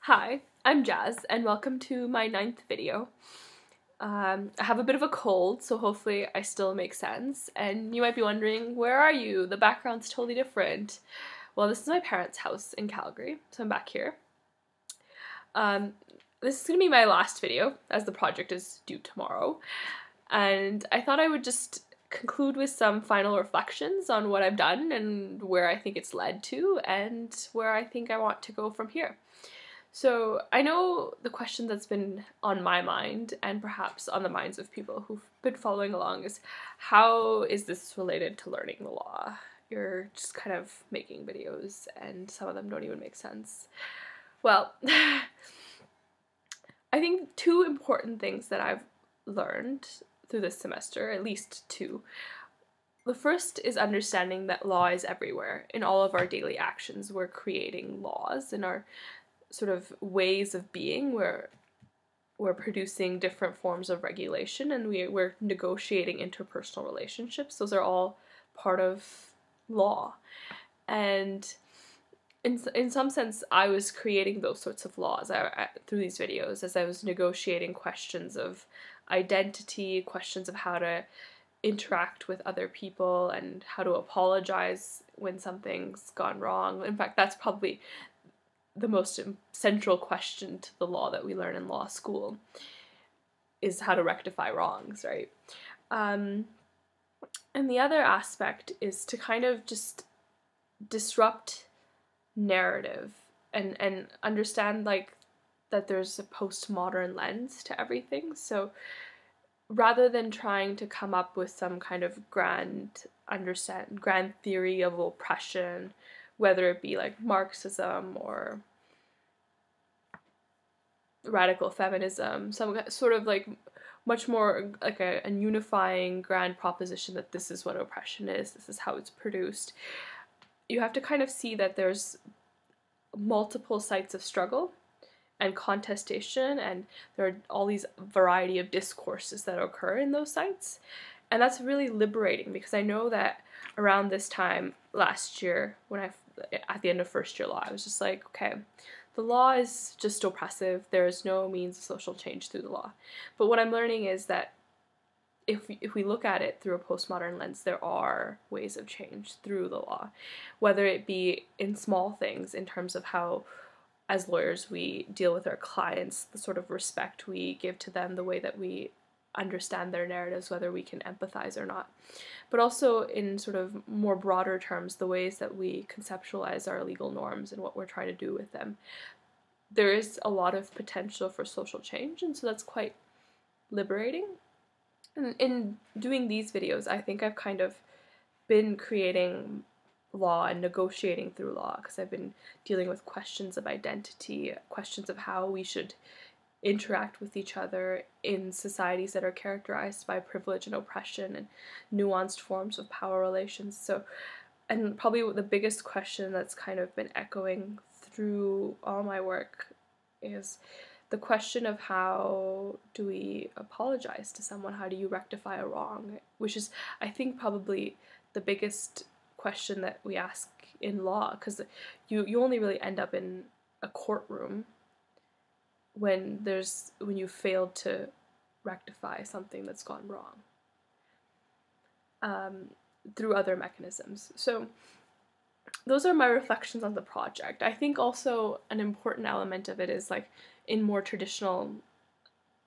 Hi, I'm Jazz, and welcome to my 9th video. I have a bit of a cold, so hopefully I still make sense, and you might be wondering, where are you? The background's totally different. Well, this is my parents' house in Calgary, so I'm back here. This is going to be my last video, as the project is due tomorrow, and I thought I would just conclude with some final reflections on what I've done and where I think it's led to, and where I think I want to go from here. So I know the question that's been on my mind, and perhaps on the minds of people who've been following along, is how is this related to learning the law? You're just kind of making videos and some of them don't even make sense. Well, I think two important things that I've learned through this semester, at least two. The first is understanding that law is everywhere. In all of our daily actions, we're creating laws in our sort of ways of being, where we're producing different forms of regulation and we're negotiating interpersonal relationships. Those are all part of law. And in some sense, I was creating those sorts of laws through these videos as I was negotiating questions of identity, questions of how to interact with other people and how to apologize when something's gone wrong. In fact, that's probably the most central question to the law that we learn in law school, is how to rectify wrongs, right? And the other aspect is to kind of just disrupt narrative and understand like that there's a postmodern lens to everything. So rather than trying to come up with some kind of grand theory of oppression, whether it be like Marxism or radical feminism, some sort of like much more like a unifying grand proposition that this is what oppression is, this is how it's produced. You have to kind of see that there's multiple sites of struggle and contestation, and there are all these variety of discourses that occur in those sites. And that's really liberating, because I know that around this time last year, at the end of first year law, I was just like, okay, the law is just oppressive. There is no means of social change through the law. But what I'm learning is that if we look at it through a postmodern lens, there are ways of change through the law, whether it be in small things in terms of how, as lawyers, we deal with our clients, the sort of respect we give to them, the way that we understand their narratives, whether we can empathize or not, but also in sort of more broader terms, the ways that we conceptualize our legal norms and what we're trying to do with them. There is a lot of potential for social change, and so that's quite liberating. And in doing these videos, I think I've kind of been creating law and negotiating through law, because I've been dealing with questions of identity, questions of how we should interact with each other in societies that are characterized by privilege and oppression and nuanced forms of power relations. So, and probably the biggest question that's kind of been echoing through all my work is the question of how do we apologize to someone? How do you rectify a wrong? Which is, I think, probably the biggest question that we ask in law, because you only really end up in a courtroom when you failed to rectify something that's gone wrong through other mechanisms. So those are my reflections on the project. I think also an important element of it is, like, in more traditional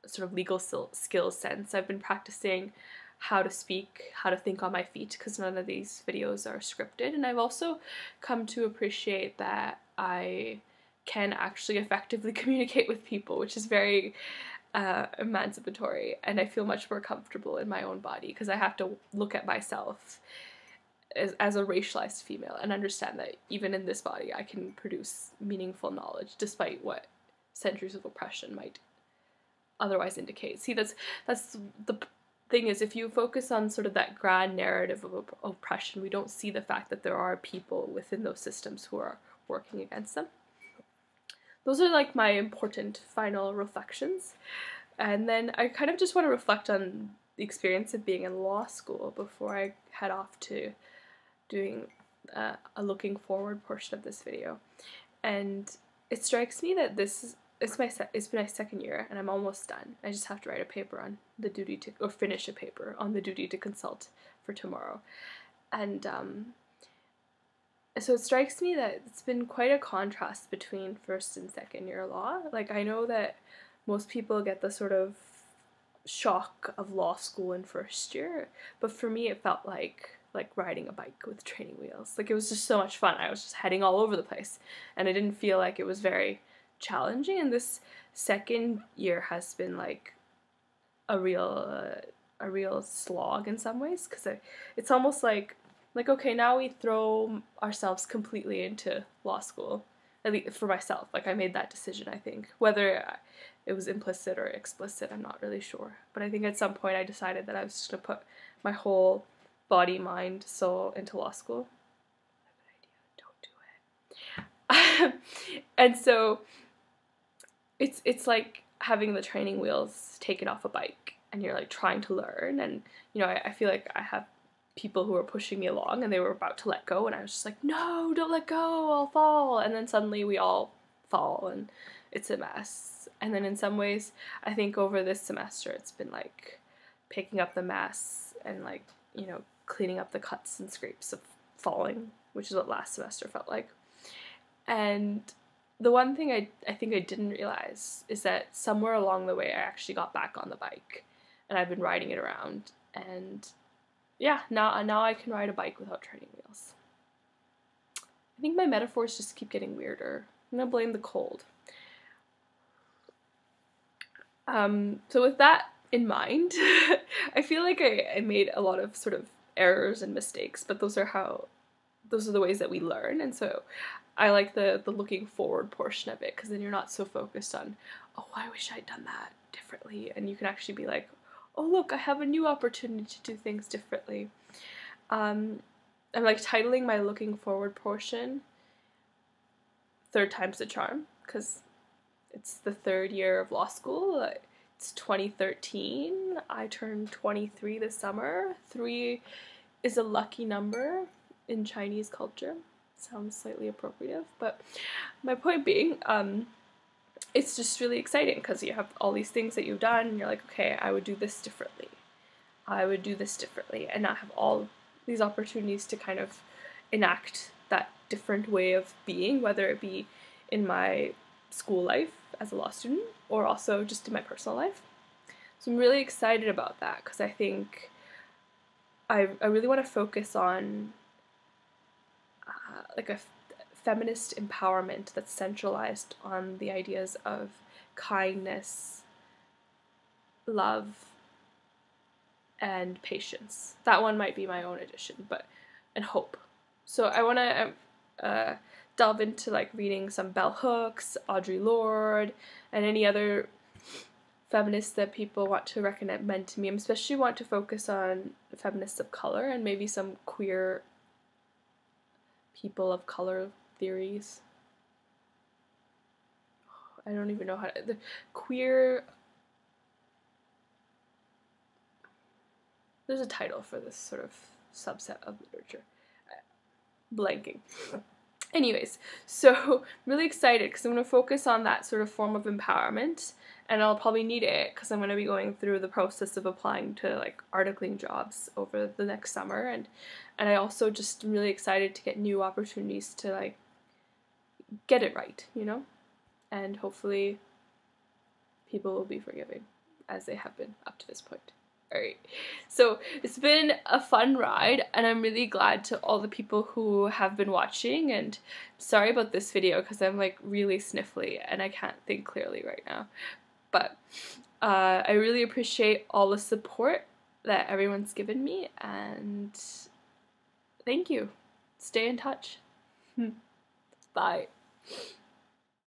sort of legal skills sense, I've been practicing how to speak, how to think on my feet, because none of these videos are scripted, and I've also come to appreciate that I can actually effectively communicate with people, which is very emancipatory, and I feel much more comfortable in my own body, because I have to look at myself as a racialized female and understand that even in this body I can produce meaningful knowledge despite what centuries of oppression might otherwise indicate. See, that's the thing, is if you focus on sort of that grand narrative of oppression, we don't see the fact that there are people within those systems who are working against them. Those are like my important final reflections. And then I kind of just want to reflect on the experience of being in law school before I head off to doing a looking forward portion of this video. And it strikes me that it's been my second year and I'm almost done. I just have to write a paper on the duty to, or finish a paper on the duty to consult for tomorrow. And so it strikes me that it's been quite a contrast between first and second year law. Like, I know that most people get the sort of shock of law school in first year, but for me it felt like riding a bike with training wheels. Like, it was just so much fun. I was just heading all over the place and I didn't feel like it was very challenging. And this second year has been like a real slog in some ways, because it's almost like okay, now we throw ourselves completely into law school. At least for myself, like, I made that decision. I think whether it was implicit or explicit, I'm not really sure, but I think at some point I decided that I was just gonna put my whole body, mind, soul into law school. Good idea. Don't do it. And so it's like having the training wheels taken off a bike and you're like trying to learn, and you know, I feel like I have people who are pushing me along and they were about to let go and I was just like, no, don't let go, I'll fall. And then suddenly we all fall and it's a mess. And then in some ways I think over this semester it's been like picking up the mess and, like, you know, cleaning up the cuts and scrapes of falling, which is what last semester felt like. And the one thing I think I didn't realize is that somewhere along the way I actually got back on the bike and I've been riding it around, and yeah, now I can ride a bike without training wheels. I think my metaphors just keep getting weirder. I'm gonna blame the cold. So with that in mind, I feel like I made a lot of sort of errors and mistakes, but those are the ways that we learn. And so I like the looking forward portion of it, because then you're not so focused on, oh, I wish I'd done that differently, and you can actually be like, oh look, I have a new opportunity to do things differently. I'm like titling my looking forward portion Third Time's the Charm, because it's the third year of law school. It's 2013. I turned 23 this summer. 3 is a lucky number in Chinese culture. Sounds slightly appropriative, but my point being, it's just really exciting because you have all these things that you've done and you're like, okay, I would do this differently. I would do this differently, and not have all these opportunities to kind of enact that different way of being, whether it be in my school life as a law student or also just in my personal life. So I'm really excited about that, because I think I really want to focus on like a feminist empowerment that's centralized on the ideas of kindness, love, and patience. That one might be my own addition, and hope. So I want to delve into like reading some bell hooks, Audre Lorde, and any other feminists that people want to recommend to me. I especially want to focus on feminists of color and maybe some queer people of color theories. I don't even know how to... The queer... There's a title for this sort of subset of literature. Blanking. Anyways, so I'm really excited because I'm going to focus on that sort of form of empowerment, and I'll probably need it because I'm going to be going through the process of applying to like articling jobs over the next summer, and I also just am really excited to get new opportunities to like get it right, you know, and hopefully people will be forgiving as they have been up to this point. Alright, so it's been a fun ride, and I'm really glad to all the people who have been watching, and sorry about this video because I'm like really sniffly and I can't think clearly right now, but I really appreciate all the support that everyone's given me, and thank you. Stay in touch. Bye.